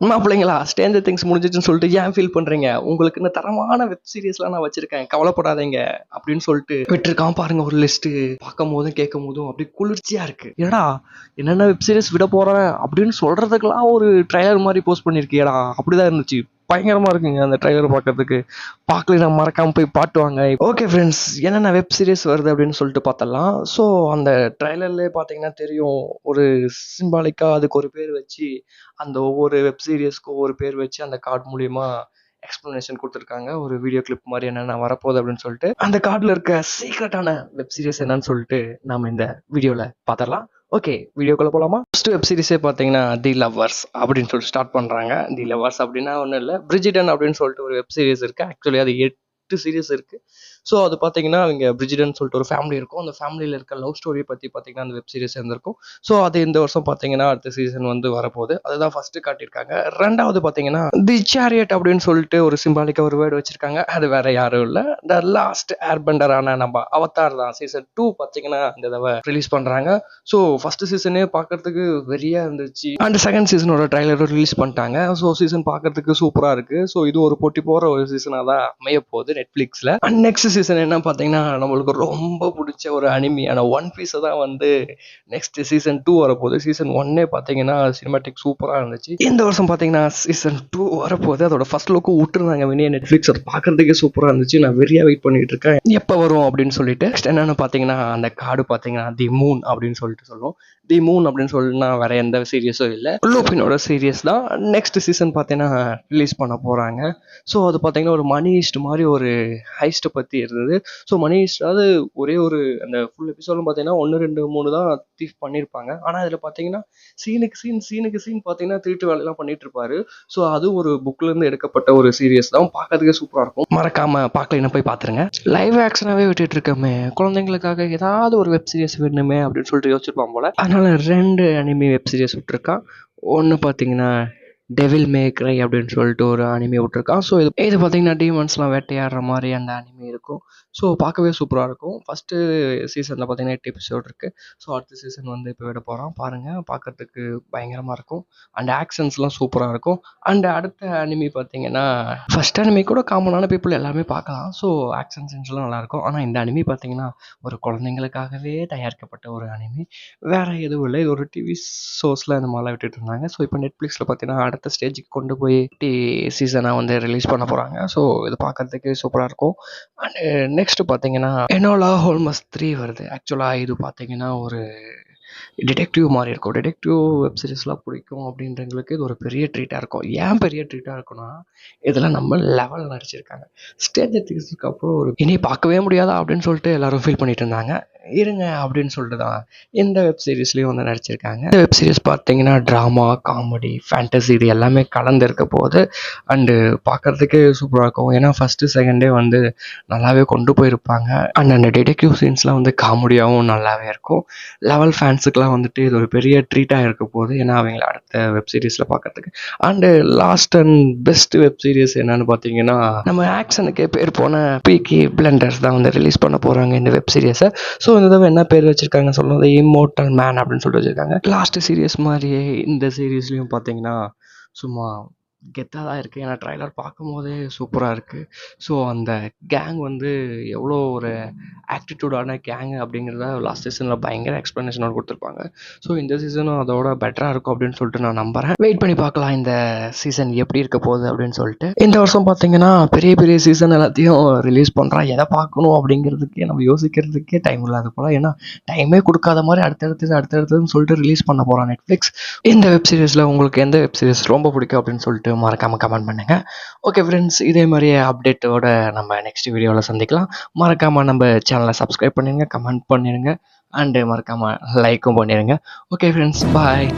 மாப்பிள்ளைங்களா stranger things முடிஞ்சிச்சுன்னு சொல்லிட்டு ஏன் feel பண்றீங்க? உங்களுக்கு இந்த தரமான வெப் சீரிஸ்லாம் நான் வச்சிருக்கேன். கவலைப்படாதீங்க அப்படின்னு சொல்லிட்டு விட்டுருக்கான் பாருங்க ஒரு லிஸ்ட். பார்க்கும் போதும் கேட்கும் போதும் அப்படியே குளிர்ச்சியா இருக்கு. ஏடா என்னென்ன வெப் சீரிஸ் விட போறேன் அப்படின்னு சொல்றதுக்கெல்லாம் ஒரு ட்ரைலர் மாதிரி போஸ்ட் பண்ணிருக்கியடா. அப்படிதான் இருந்துச்சு. பயங்கரமா இருக்குங்க அந்த ட்ரைலர் பார்க்கறதுக்கு. பார்க்கல மறக்காம போய் பாட்டுவாங்க. ஓகே ஃப்ரெண்ட்ஸ், என்னென்ன வெப் சீரிஸ் வருது அப்படின்னு சொல்லிட்டு பார்த்தலாம். ஸோ அந்த ட்ரைலர்லேயே பார்த்தீங்கன்னா தெரியும், ஒரு சிம்பாலிக்கா அதுக்கு ஒரு பேர் வச்சு அந்த ஒவ்வொரு வெப் சீரிஸ்க்கும் ஒவ்வொரு பேர் வச்சு அந்த கார்டு மூலியமா எக்ஸ்பிளனேஷன் கொடுத்துருக்காங்க. ஒரு வீடியோ கிளிப் மாதிரி என்னென்ன வரப்போகுது அப்படின்னு சொல்லிட்டு அந்த கார்டில் இருக்க சீக்ரெட்டான வெப் சீரிஸ் என்னன்னு சொல்லிட்டு நாம இந்த வீடியோவில் பார்த்துடலாம். ஓகே, வீடியோக்குள்ள போலாமா? ஃபர்ஸ்ட் வெப் சீரிஸே பார்த்தீங்கன்னா தி லவ்வர்ஸ் அப்படின்னு சொல்லிட்டு ஸ்டார்ட் பண்ணுறாங்க. தி லவ்வர்ஸ் அப்படின்னா ஒன்றும் இல்லை, பிரிஜிடன் அப்படின்னு சொல்லிட்டு ஒரு வெப் சீரிஸ் இருக்கு. ஆக்சுவலி அது 8 சீரிஸ் இருக்கு. ஸோ அது பார்த்தீங்கன்னா அவங்க பிரிஜிடன் சொல்லிட்டு ஒரு ஃபேமிலி இருக்கும். அந்த ஃபேமிலியில் இருக்க லவ் ஸ்டோரியை பற்றி பார்த்தீங்கன்னா அந்த வெப் சீரிஸ் இருந்திருக்கும். ஸோ அது இந்த வருஷம் பார்த்தீங்கன்னா அடுத்த சீசன் வந்து வரப்போகுது. அதுதான் ஃபர்ஸ்ட் காட்டியிருக்காங்க. ரெண்டாவது பார்த்தீங்கன்னா தி சேரியட் அப்படின்னு சொல்லிட்டு ஒரு சிம்பாலிக்கா ஒரு வேர்டு வச்சிருக்காங்க. அது வேற யாரும் இல்லை, த லாஸ்ட் ஏர்பெண்டரான நம்ம அவதார் தான். சீசன் 2 பார்த்தீங்கன்னா இந்த தடவை ரிலீஸ் பண்றாங்க. ஸோ ஃபர்ஸ்ட் சீசனே பார்க்கறதுக்கு வெறியா இருந்துச்சு. அண்ட் செகண்ட் சீசனோட ட்ரைலரும் ரிலீஸ் பண்ணிட்டாங்க. ஸோ சீசன் பார்க்கறதுக்கு சூப்பரா இருக்கு. ஸோ இது ஒரு போட்டி போற ஒரு சீசனாக தான் அமைய போகுது நெட்ஃபிளிக்ஸ்ல. அண்ட் நெக்ஸ்ட் சீசன் என்ன பார்த்தீங்கன்னா நம்மளுக்கு ரொம்ப பிடிச்ச ஒரு அனிமியான ஒன் பீஸ் தான் வந்து நெக்ஸ்ட் சீசன் 2 வரப்போகுது. சீசன் 1 பார்த்தீங்கன்னா சினிமாட்டிக் சூப்பராக இருந்துச்சு. இந்த வருஷம் பார்த்தீங்கன்னா சீசன் 2 வரப்போகுது. அதோட ஃபர்ஸ்ட் லுக்கும் விட்டுருந்தாங்க வெளியே நெட்ஃபிளிக்ஸ். அது பார்க்கறதுக்கே சூப்பராக இருந்துச்சு. நான் வெறியா வெயிட் பண்ணிட்டு இருக்கேன் எப்போ வரும் அப்படின்னு சொல்லிட்டு. நெக்ஸ்ட் என்னன்னு பார்த்தீங்கன்னா அந்த கார்டு பார்த்தீங்கன்னா தி மூன் அப்படின்னு சொல்லிட்டு சொல்லுவோம். தி மூன் அப்படின்னு சொல்லினா வேற எந்த சீரியஸும் இல்லை, லூபினோட சீரியஸ் தான். நெக்ஸ்ட் சீசன் பார்த்தீங்கன்னா ரிலீஸ் பண்ண போறாங்க. ஸோ அது பார்த்தீங்கன்னா ஒரு மணி ஹீஸ்ட் மாதிரி ஒரு ஹைஸ்ட்டை பற்றி இருந்தது. ஸோ மணி ஹீஸ்ட் அதாவது ஒரே ஒரு அந்த ஃபுல் எபிசோடும் பார்த்தீங்கன்னா 1 2 3 தான் தீஃப் பண்ணியிருப்பாங்க. ஆனால் இதில் பார்த்தீங்கன்னா சீனுக்கு சீன் பார்த்தீங்கன்னா திருட்டு வேலையெல்லாம் பண்ணிட்டு இருப்பாரு. ஸோ அது ஒரு புக்லேருந்து எடுக்கப்பட்ட ஒரு சீரியஸ் தான். பார்க்கறதுக்கே சூப்பராக இருக்கும். மறக்காம பார்க்கலைன்னா போய் பார்த்துருங்க. லைவ் ஆக்ஷனாகவே விட்டுட்டு இருக்கோமே, குழந்தைங்களுக்காக ஏதாவது ஒரு வெப் சீரிஸ் வேணுமே அப்படின்னு சொல்லிட்டு யோசிச்சிருப்பான் போல. அதனால 2 அனிமி வெப் சீரிஸ் விட்டுருக்கான். ஒன்று பார்த்தீங்கன்னா டெவில் மே க்ரை அப்படின்னு சொல்லிட்டு ஒரு அனிமி விட்டுருக்கான். ஸோ இது பார்த்தீங்கன்னா டீமன்ஸ்லாம் வேட்டையாடுற மாதிரி அந்த அனிமி இருக்கும். ஸோ பார்க்கவே சூப்பராக இருக்கும். ஃபஸ்ட்டு சீசனில் பார்த்தீங்கன்னா 8 எபிசோட் இருக்குது. ஸோ அடுத்த சீசன் வந்து இப்போ விட போகிறான் பாருங்கள். பார்க்கறதுக்கு பயங்கரமாக இருக்கும். அண்ட் ஆக்ஷன்ஸ்லாம் சூப்பராக இருக்கும். அண்ட் அடுத்த அனிமி பார்த்தீங்கன்னா ஃபஸ்ட் அனிமி கூட காமனான பீப்புள் எல்லாமே பார்க்கலாம். ஸோ ஆக்ஷன் சீன்ஸ்லாம் நல்லாயிருக்கும். ஆனால் இந்த அனிமி பார்த்தீங்கன்னா ஒரு குழந்தைங்களுக்காகவே தயாரிக்கப்பட்ட ஒரு அனிமி. வேறு எதுவும் இல்லை, இது ஒரு டிவி ஷோஸில் இந்த மாதிரிலாம் விட்டுட்டு இருந்தாங்க. ஸோ இப்போ நெட்ஃப்ளிக்ஸில் பார்த்தீங்கன்னா அடுத்த ஸ்டேஜுக்கு கொண்டு போய் சீசனாக வந்து ரிலீஸ் பண்ண போகிறாங்க. ஸோ இது பார்க்கறதுக்கு சூப்பராக இருக்கும். அண்டு நெக்ஸ்ட் பார்த்தீங்கன்னா என்னோலா ஹோல்மஸ் 3 வருது. ஆக்சுவலாக இது பார்த்தீங்கன்னா ஒரு டிடெக்டிவ் மாதிரி இருக்கும். டிடெக்டிவ் வெப் சீரிஸ்லாம் பிடிக்கும் அப்படின்றவங்களுக்கு இது ஒரு பெரிய ட்ரீட்டாக இருக்கும். ஏன் பெரிய ட்ரீட்டாக இருக்குன்னா இதில் நம்ம லெவல் நடிச்சிருக்காங்க. ஸ்டேஞ்சர் திங்ஸ்க்கு அப்புறம் ஒரு இனி பார்க்கவே முடியாதா அப்படின்னு சொல்லிட்டு எல்லாரும் ஃபீல் பண்ணிட்டு இருந்தாங்க. இருங்க அப்படின்னு சொல்லிட்டு தான் இந்த வெப் சீரிஸ்லேயும் வந்து நடிச்சிருக்காங்க. இந்த வெப் சீரிஸ் பார்த்தீங்கன்னா ட்ராமா, காமெடி, ஃபேண்டசி இது எல்லாமே கலந்து இருக்க போது. அண்டு பார்க்கறதுக்கு சூப்பராக இருக்கும். ஏன்னா ஃபஸ்ட்டு செகண்டே வந்து நல்லாவே கொண்டு போயிருப்பாங்க. அண்ட் அந்த டிடெக்டிவ் சீன்ஸ்லாம் வந்து காமெடியாகவும் நல்லாவே இருக்கும். லெவல் ஃபேன்ஸுக்கெலாம் வந்துட்டு இது ஒரு பெரிய ட்ரீட்டாக இருக்க போகுது. ஏன்னா அவங்கள அடுத்த வெப் சீரிஸில் பார்க்கறதுக்கு. And last and best web series என்னன்னு பார்த்தீங்கன்னா நம்ம ஆக்ஷனுக்கே பேர் போன பீக்கி பிளண்டர்ஸ் தான் வந்து ரிலீஸ் பண்ண போகிறாங்க இந்த வெப் சீரிஸை. ஸோ இந்த தடவை என்ன பேர் வச்சுருக்காங்க சொல்லுறது, இம்மோர்டல் மேன் அப்படின்னு சொல்லிட்டு வச்சுருக்காங்க. லாஸ்ட் சீரிஸ் மாதிரியே இந்த சீரீஸ்லேயும் பார்த்தீங்கன்னா சும்மா கெத்தாக தான் இருக்குது. ஏன்னா ட்ரைலர் பார்க்கும்போதே சூப்பராக இருக்குது. ஸோ அந்த கேங் வந்து எவ்வளோ ஒரு ஆக்டிடியூடான கேங் அப்படிங்கிறத லாஸ்ட் சீசனில் பயங்கர எக்ஸ்ப்ளனேஷனோட கொடுத்துருப்பாங்க. ஸோ இந்த சீசனும் அதோட பெட்டராக இருக்கும் அப்படின்னு சொல்லிட்டு நான் நம்புகிறேன். வெயிட் பண்ணி பார்க்கலாம் இந்த சீசன் எப்படி இருக்க போகுது அப்படின்னு சொல்லிட்டு. இந்த வருஷம் பார்த்தீங்கன்னா பெரிய பெரிய சீசன் எல்லாத்தையும் ரிலீஸ் பண்ணுறான். எதை பார்க்கணும் அப்படிங்கிறதுக்கே நம்ம யோசிக்கிறதுக்கே டைம் இல்லாத போல். ஏன்னா டைமே கொடுக்காத மாதிரி அடுத்தடுத்துன்னு சொல்லிட்டு ரிலீஸ் பண்ண போகிறான் நெட்ஃப்ளிக்ஸ். இந்த வெப் சீரிஸில் உங்களுக்கு எந்த வெப் சீரிஸ் ரொம்ப பிடிக்கும் அப்படின்னு சொல்லிட்டு மறக்காமல் கமெண்ட் பண்ணுங்கள். ஓகே ஃப்ரெண்ட்ஸ், இதே மாதிரியே அப்டேட்டோட நம்ம நெக்ஸ்ட் வீடியோவில் சந்திக்கலாம். மறக்காமல் நம்ம சேனலை சப்ஸ்கிரைப் பண்ணிடுங்க, கமெண்ட் பண்ணிடுங்க, அண்டு மறக்காமல் லைக்கும் பண்ணிடுங்க. ஓகே ஃப்ரெண்ட்ஸ், பாய்.